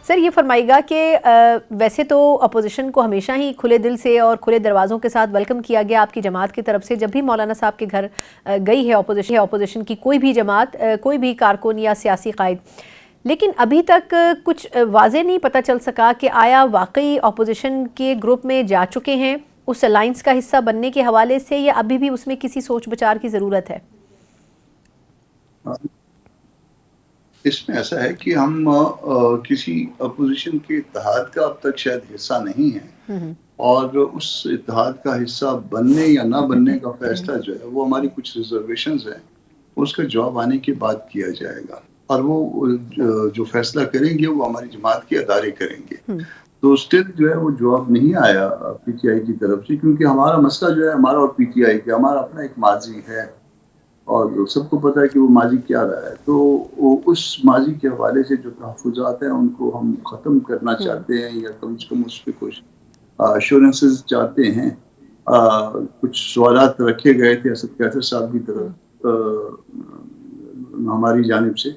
سر یہ فرمائیے گا کہ ویسے تو اپوزیشن کو ہمیشہ ہی کھلے دل سے اور کھلے دروازوں کے ساتھ ویلکم کیا گیا آپ کی جماعت کی طرف سے، جب بھی مولانا صاحب کے گھر گئی ہے اپوزیشن کی کوئی بھی جماعت، کوئی بھی کارکن یا سیاسی قائد، لیکن ابھی تک کچھ واضح نہیں پتہ چل سکا کہ آیا واقعی اپوزیشن کے گروپ میں جا چکے ہیں اس الائنس کا حصہ بننے کے حوالے سے، یا ابھی بھی اس میں کسی سوچ بچار کی ضرورت ہے؟ اس میں ایسا ہے کہ ہم کسی اپوزیشن کے اتحاد کا اب تک شاید حصہ نہیں ہے، اور اس اتحاد کا حصہ بننے یا نہ بننے کا فیصلہ جو ہے وہ ہماری کچھ ریزرویشنز ہیں، اس کا جواب آنے کے بعد کیا جائے گا، اور وہ جو فیصلہ کریں گے وہ ہماری جماعت کے ادارے کریں گے۔ تو اسٹل جو ہے وہ جواب نہیں آیا پی ٹی آئی کی طرف سے، کیونکہ ہمارا مسئلہ جو ہے ہمارا اور پی ٹی آئی کا، ہمارا اپنا ایک ماضی ہے اور سب کو پتا ہے کہ وہ ماضی کیا رہا ہے، تو اس ماضی کے حوالے سے جو تحفظات ہیں ان کو ہم ختم کرنا چاہتے ہیں، یا کم سے کم اس پہ کچھ ایشورنسز چاہتے ہیں۔ کچھ سوالات رکھے گئے تھے اسد کیسر صاحب کی طرف ہماری جانب سے،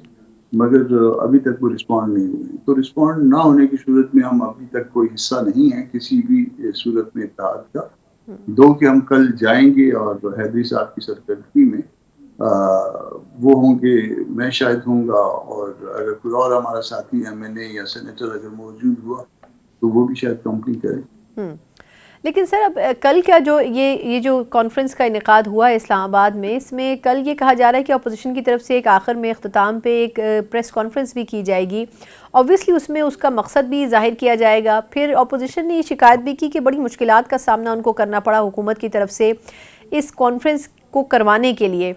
مگر ابھی تک وہ رسپونڈ نہیں ہوئے، تو رسپونڈ نہ ہونے کی صورت میں ہم ابھی تک کوئی حصہ نہیں ہے کسی بھی صورت میں اتحاد کا، دو کہ ہم کل جائیں گے اور حیدری صاحب کی سرکردگی میں وہ ہوں گے، میں شاید ہوں گا، اور اگر کوئی اور ہمارا ساتھی ایم این اے یا سینیٹر اگر موجود ہوا تو وہ بھی شاید کمپنی کرے۔ لیکن سر اب کل کا جو یہ جو کانفرنس کا انعقاد ہوا ہے اسلام آباد میں، اس میں کل یہ کہا جا رہا ہے کہ اپوزیشن کی طرف سے ایک آخر میں اختتام پہ ایک پریس کانفرنس بھی کی جائے گی، اوبویسلی اس میں اس کا مقصد بھی ظاہر کیا جائے گا۔ پھر اپوزیشن نے یہ شکایت بھی کی کہ بڑی مشکلات کا سامنا ان کو کرنا پڑا حکومت کی طرف سے اس کانفرنس کو کروانے کے لیے،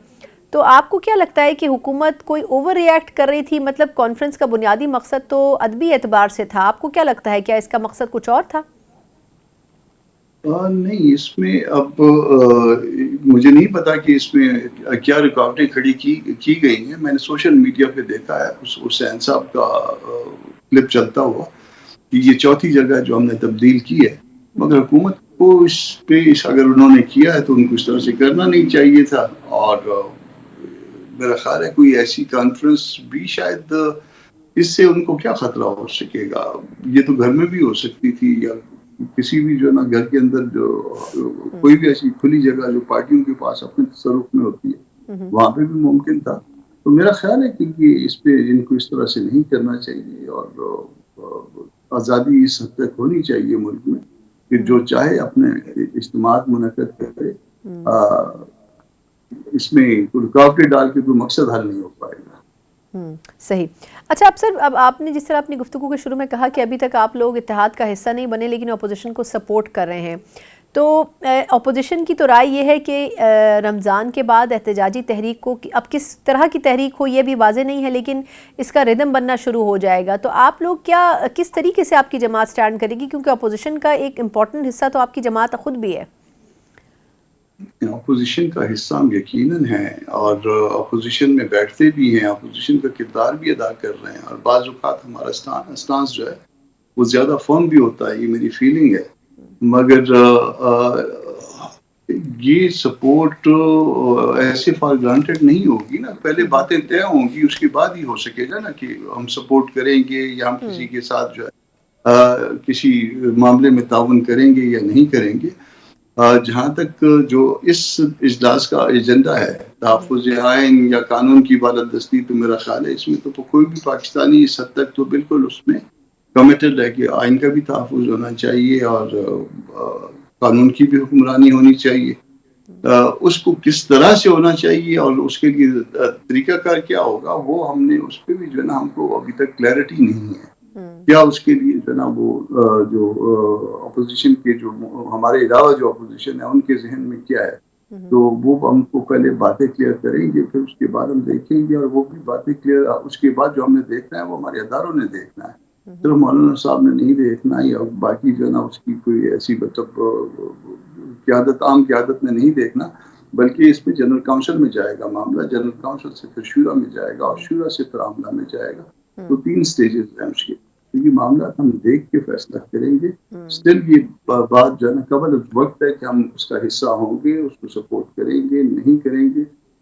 تو آپ کو کیا لگتا ہے کہ حکومت کوئی اوور ری ایکٹ کر رہی تھی؟ مطلب کانفرنس کا بنیادی مقصد تو ادبی اعتبار سے تھا، آپ کو کیا لگتا ہے کیا اس کا مقصد کچھ اور تھا؟ نہیں، اس میں اب مجھے نہیں پتا کہ اس میں کیا رکاوٹیں کھڑی کی گئی ہیں۔ میں نے سوشل میڈیا پہ دیکھا ہے حسین صاحب کا کلپ چلتا ہوا کہ یہ چوتھی جگہ جو ہم نے تبدیل کی ہے، مگر حکومت کو اس پہ اگر انہوں نے کیا ہے تو ان کو اس طرح سے کرنا نہیں چاہیے تھا، اور میرا خیال ہے کوئی ایسی کانفرنس بھی شاید اس سے ان کو کیا خطرہ ہو سکے گا، یہ تو گھر میں بھی ہو سکتی تھی، یا کسی بھی جو نا گھر کے اندر جو کوئی بھی ایسی کھلی جگہ جو پارٹیوں کے پاس اپنے تصرف میں ہوتی ہے وہاں پہ بھی ممکن تھا۔ تو میرا خیال ہے کہ اس پہ ان کو اس طرح سے نہیں کرنا چاہیے، اور آزادی اس حد تک ہونی چاہیے ملک میں کہ جو چاہے اپنے اجتماعات منعقد کرے، اس میں رکاوٹیں ڈال کے کوئی مقصد حل نہیں ہو پائے گا۔ صحیح۔ اچھا اب سر، اب آپ نے جس طرح اپنی گفتگو کے شروع میں کہا کہ ابھی تک آپ لوگ اتحاد کا حصہ نہیں بنے لیکن اپوزیشن کو سپورٹ کر رہے ہیں، تو اپوزیشن کی تو رائے یہ ہے کہ رمضان کے بعد احتجاجی تحریک کو اب کس طرح کی تحریک ہو یہ بھی واضح نہیں ہے، لیکن اس کا ردم بننا شروع ہو جائے گا، تو آپ لوگ کیا کس طریقے سے آپ کی جماعت سٹینڈ کرے گی؟ کیونکہ اپوزیشن کا ایک امپورٹنٹ حصہ تو آپ کی جماعت خود بھی ہے۔ اپوزیشن کا حصہ ہم یقیناً ہیں، اور اپوزیشن میں بیٹھتے بھی ہیں، اپوزیشن کا کردار بھی ادا کر رہے ہیں، اور بعض اوقات ہمارا اسٹانس جو ہے وہ زیادہ فرم بھی ہوتا ہے، یہ میری فیلنگ ہے، مگر یہ سپورٹ ایسے فار گرانٹیڈ نہیں ہوگی نا، پہلے باتیں طے ہوں گی، اس کے بعد ہی ہو سکے گا نا کہ ہم سپورٹ کریں گے یا ہم کسی کے ساتھ جو ہے کسی معاملے میں تعاون کریں گے یا نہیں کریں گے۔ جہاں تک جو اس اجلاس کا ایجنڈا ہے تحفظ آئین یا قانون کی بالادستی، تو میرا خیال ہے اس میں تو کوئی بھی پاکستانی اس حد تک تو بالکل اس میں کمیٹڈ ہے کہ آئین کا بھی تحفظ ہونا چاہیے اور قانون کی بھی حکمرانی ہونی چاہیے۔ اس کو کس طرح سے ہونا چاہیے اور اس کے لیے طریقہ کار کیا ہوگا، وہ ہم نے اس پہ بھی جو ہے نا ہم کو ابھی تک کلیئرٹی نہیں ہے، کیا اس کے لیے جو ہے نا وہ جو اپوزیشن کے جو ہمارے علاوہ جو اپوزیشن ہے ان کے ذہن میں کیا ہے، تو وہ ہم کو پہلے باتیں کلیئر کریں گے، پھر اس کے بعد ہم دیکھیں گے، اور وہ بھی باتیں کلیئر اس کے بعد جو ہم نے دیکھنا ہے وہ ہمارے اداروں نے دیکھنا ہے، صرف مولانا صاحب نے نہیں دیکھنا، یا باقی جو ہے نا اس کی کوئی ایسی مطلب قیادت عام قیادت نے نہیں دیکھنا، بلکہ اس میں جنرل کاؤنسل میں جائے گا معاملہ، جنرل کاؤنسل سے پھر شورا میں جائے گا، اور شورا سے پھر عملہ میں جائے گا، تو 3 سٹیجز ہیں اس کے، یہ معاملات ہم دیکھ کے فیصلہ کریں گے۔ اسٹل یہ بات جو ہے نا قبل وقت ہے کہ ہم اس کا حصہ ہوں گے، اس کو سپورٹ کریں گے نہیں کریں گے،